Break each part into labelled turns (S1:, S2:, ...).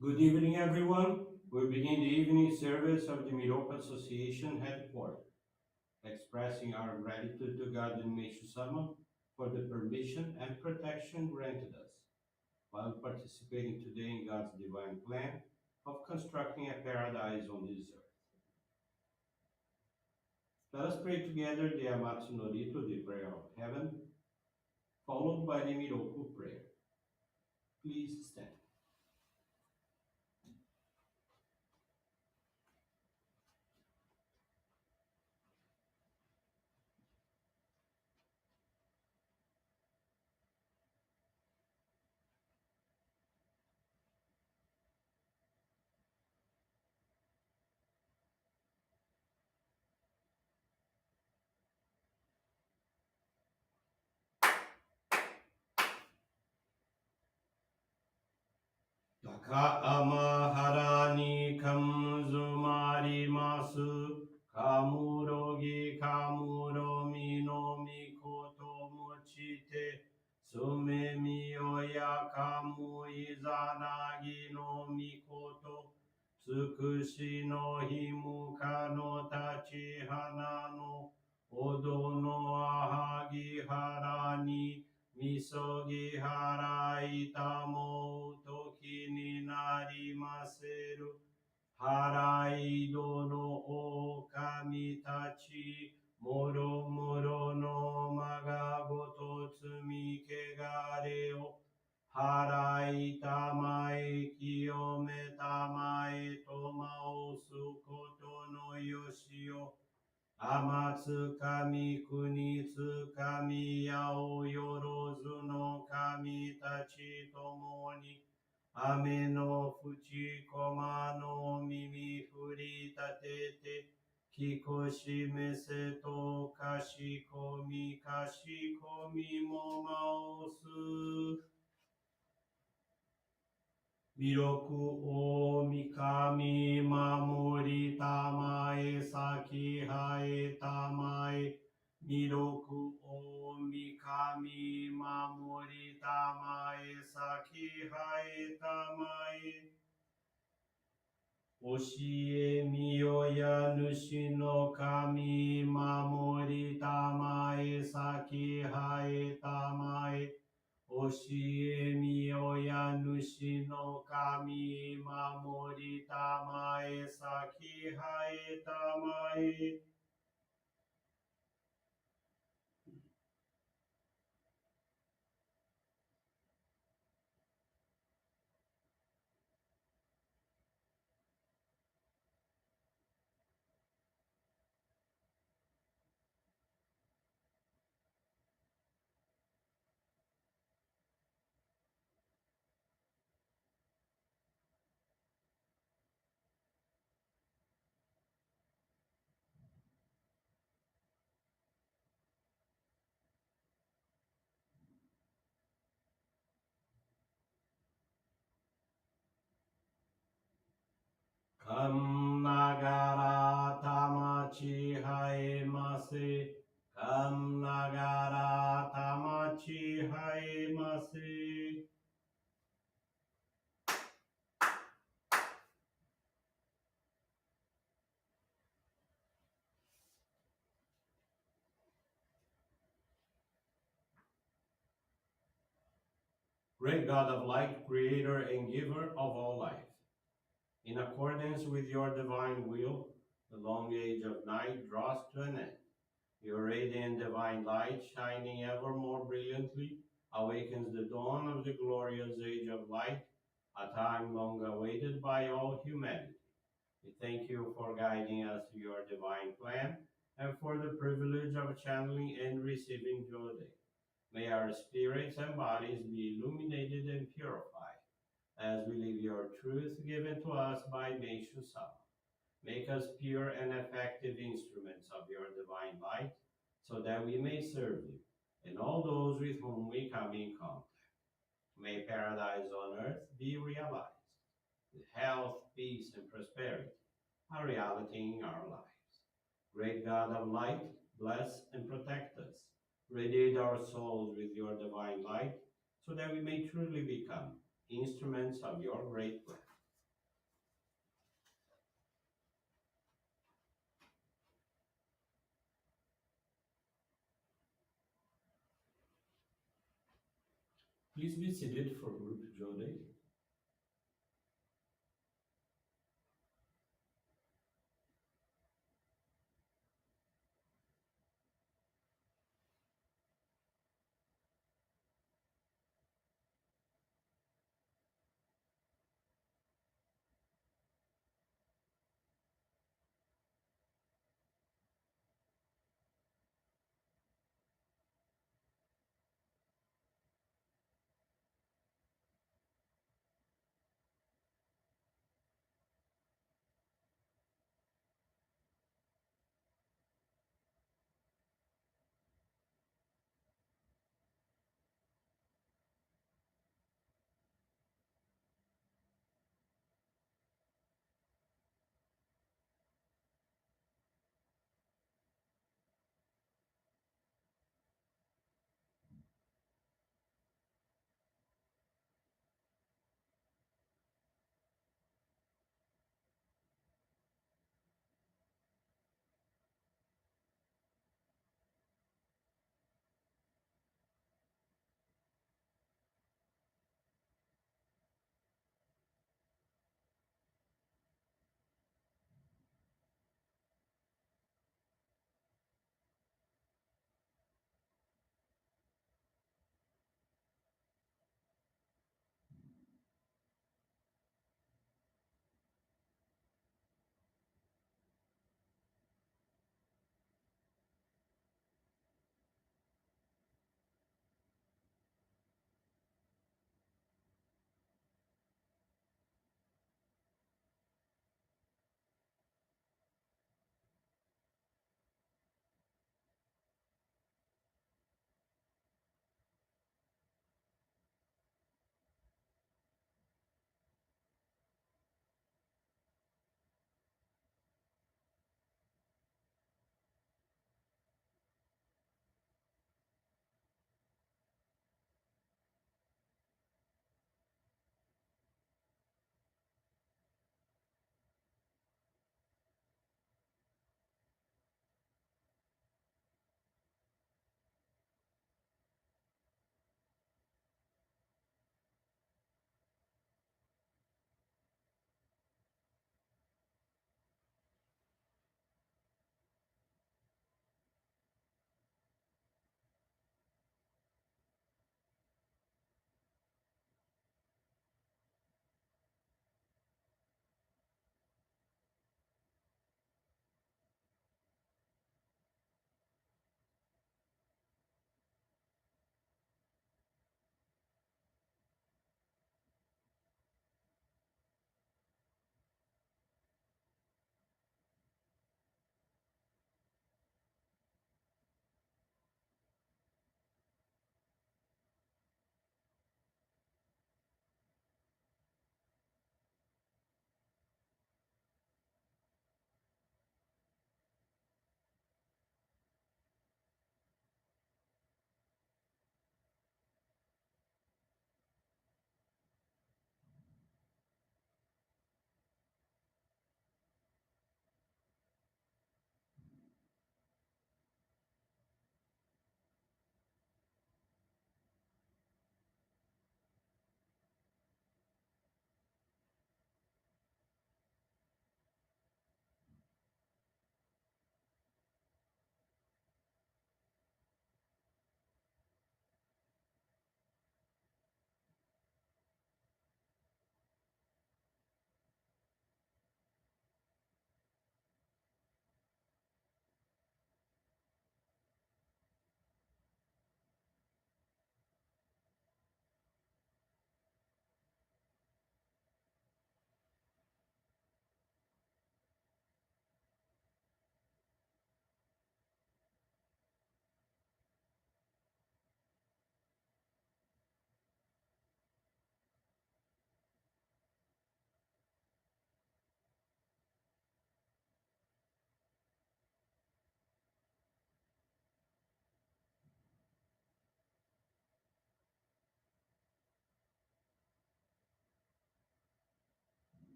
S1: Good evening, everyone. We begin the evening service of the Miroku Association headquarters, expressing our gratitude to God and Meishu-sama for the permission and protection granted us while participating today in God's divine plan of constructing a paradise on this earth. Let us pray together the Amatsu-Norito, the prayer of heaven, followed by the Miroku Prayer. Please stand. Taka amahara ni kamuzumarimasu kamurogi kamuromi no mikoto mochite sumemi oya kamu izanagi no mikoto tsukushi no himuka no tachi hana no odo no ahagi hara ni Misogi harai tamo toki ni narimaseru. Harai dono o kami tachi. Moro moro no magagoto tsumi kegare o. Harai tamae kiyome tamae tomao sukoto no yoshio. Amatsu kami kuni tsukami yao yorozu no kami tachi tomoni ame no fuchi koma no mimi furi tatete kikoshi mese to kashikomi mo maosu Miroku o mikami mamori tamae saki hae tamae. Miroku o mikami mamori tamae saki hae tamae. Oshie miyoya nushi no kami mamori tamae saki hae tamae. Oshie miyoya nushi no kami mamori tamae saki hae tamae. Kam nagara tamachi haemase. Kam nagara tamachi haemase. Great God of light, creator and giver of all life. In accordance with your divine will, the long age of night draws to an end. Your radiant divine light, shining ever more brilliantly, awakens the dawn of the glorious age of light, a time long awaited by all humanity. We thank you for guiding us to your divine plan and for the privilege of channeling and receiving Johrei. May our spirits and bodies be illuminated and purified as we live your truth given to us by Meishu-sama. Make us pure and effective instruments of your divine light, so that we may serve you and all those with whom we come in contact. May paradise on earth be realized, with health, peace, and prosperity, a reality in our lives. Great God of light, bless and protect us. Radiate our souls with your divine light, so that we may truly become instruments of your great plan. Please be seated for group Johrei.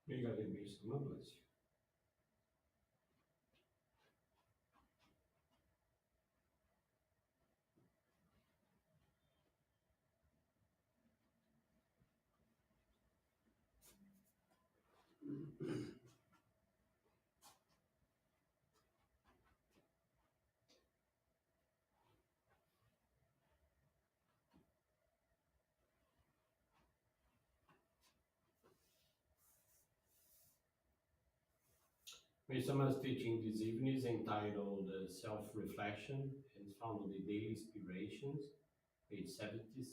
S1: May God and Meishu-sama bless you. Meishu-sama's teaching this evening is entitled Self-Reflection and found in the Daily Inspirations, page 76.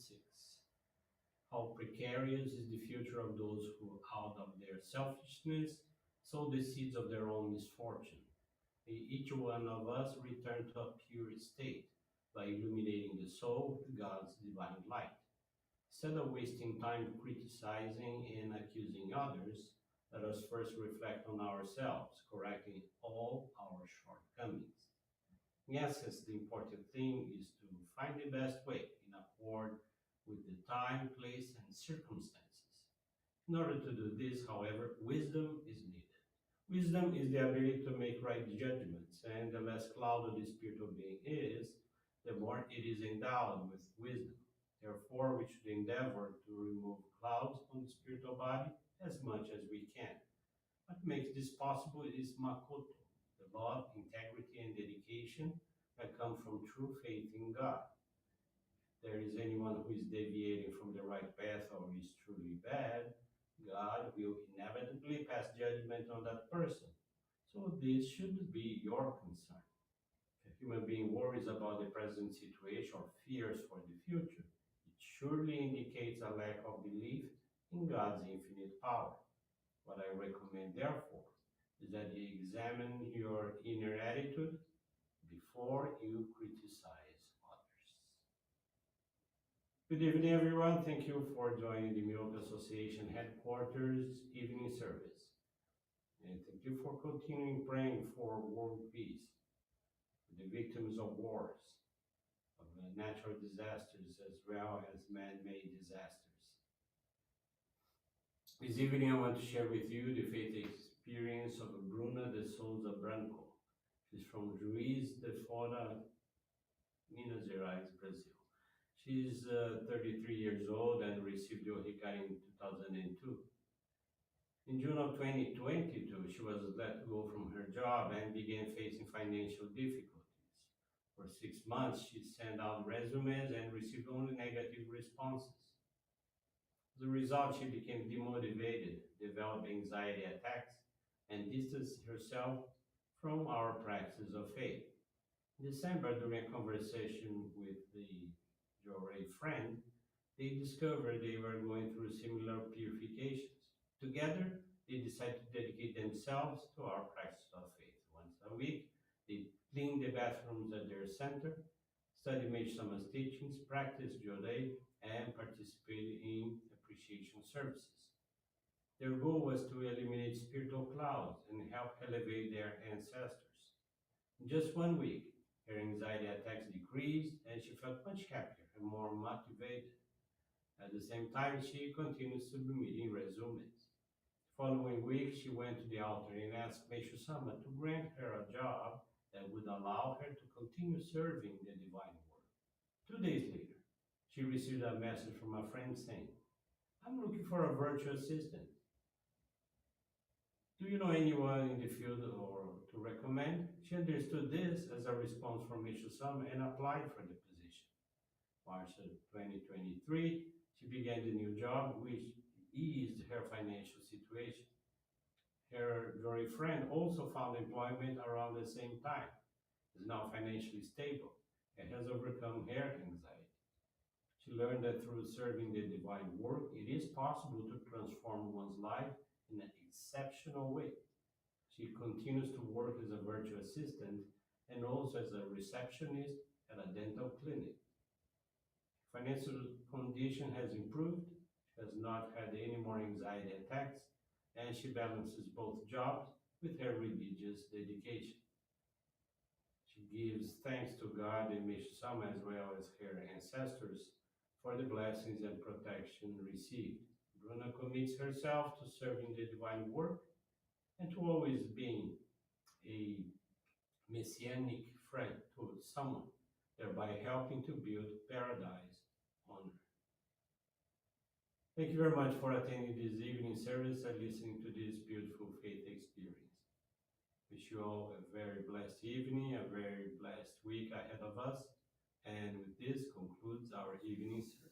S1: How precarious is the future of those who, out of their selfishness, sow the seeds of their own misfortune. May each one of us return to a pure state by illuminating the soul with God's divine light. Instead of wasting time criticizing and accusing others, let us first reflect on ourselves, correcting all our shortcomings. In essence, the important thing is to find the best way in accord with the time, place, and circumstances. In order to do this, however, wisdom is needed. Wisdom is the ability to make right judgments, and the less clouded the spiritual being is, the more it is endowed with wisdom. Therefore, we should endeavor to remove clouds from the spiritual body as much as we can. What makes this possible is Makoto, the love, integrity, and dedication that come from true faith in God. If there is anyone who is deviating from the right path or is truly bad, God will inevitably pass judgment on that person. So this should be your concern. If a human being worries about the present situation or fears for the future, it surely indicates a lack of belief in God's infinite power. What I recommend, therefore, is that you examine your inner attitude before you criticize others. Good evening, everyone. Thank you for joining the Miroku Association headquarters evening service. And thank you for continuing praying for world peace, for the victims of wars, of natural disasters, as well as man-made disasters. This evening, I want to share with you the faith experience of Bruna de Souza Branco. She's from Juiz de Fora, Minas Gerais, Brazil. She's 33 years old and received Johrei in 2002. In June of 2022, she was let go from her job and began facing financial difficulties. For 6 months, she sent out resumes and received only negative responses. As a result, she became demotivated, developed anxiety attacks, and distanced herself from our practice of faith. In December, during a conversation with the Johrei friend, they discovered they were going through similar purifications. Together, they decided to dedicate themselves to our practice of faith. Once a week, they cleaned the bathrooms at their center, studied Meishu-sama's teachings, practiced Johrei, and participated in appreciation services. Their goal was to eliminate spiritual clouds and help elevate their ancestors. In just 1 week, her anxiety attacks decreased and she felt much happier and more motivated. At the same time, she continues submitting resumes. The following week, she went to the altar and asked Meishu-sama to grant her a job that would allow her to continue serving the divine world. 2 days later, she received a message from a friend saying, "I'm looking for a virtual assistant. Do you know anyone in the field or to recommend?" She understood this as a response from Meishu-sama and applied for the position. March of 2023, she began the new job, which eased her financial situation. Her Johrei friend also found employment around the same time, is now financially stable, and has overcome her anxiety. She learned that through serving the divine work, it is possible to transform one's life in an exceptional way. She continues to work as a virtual assistant and also as a receptionist at a dental clinic. Financial condition has improved. She has not had any more anxiety attacks, and she balances both jobs with her religious dedication. She gives thanks to God and Meishu-sama as well as her ancestors for the blessings and protection received. Runa commits herself to serving the divine work and to always being a messianic friend to someone, thereby helping to build paradise on earth. Thank you very much for attending this evening service and listening to this beautiful faith experience. Wish you all a very blessed evening, a very blessed week ahead of us. And with this concludes our evening service.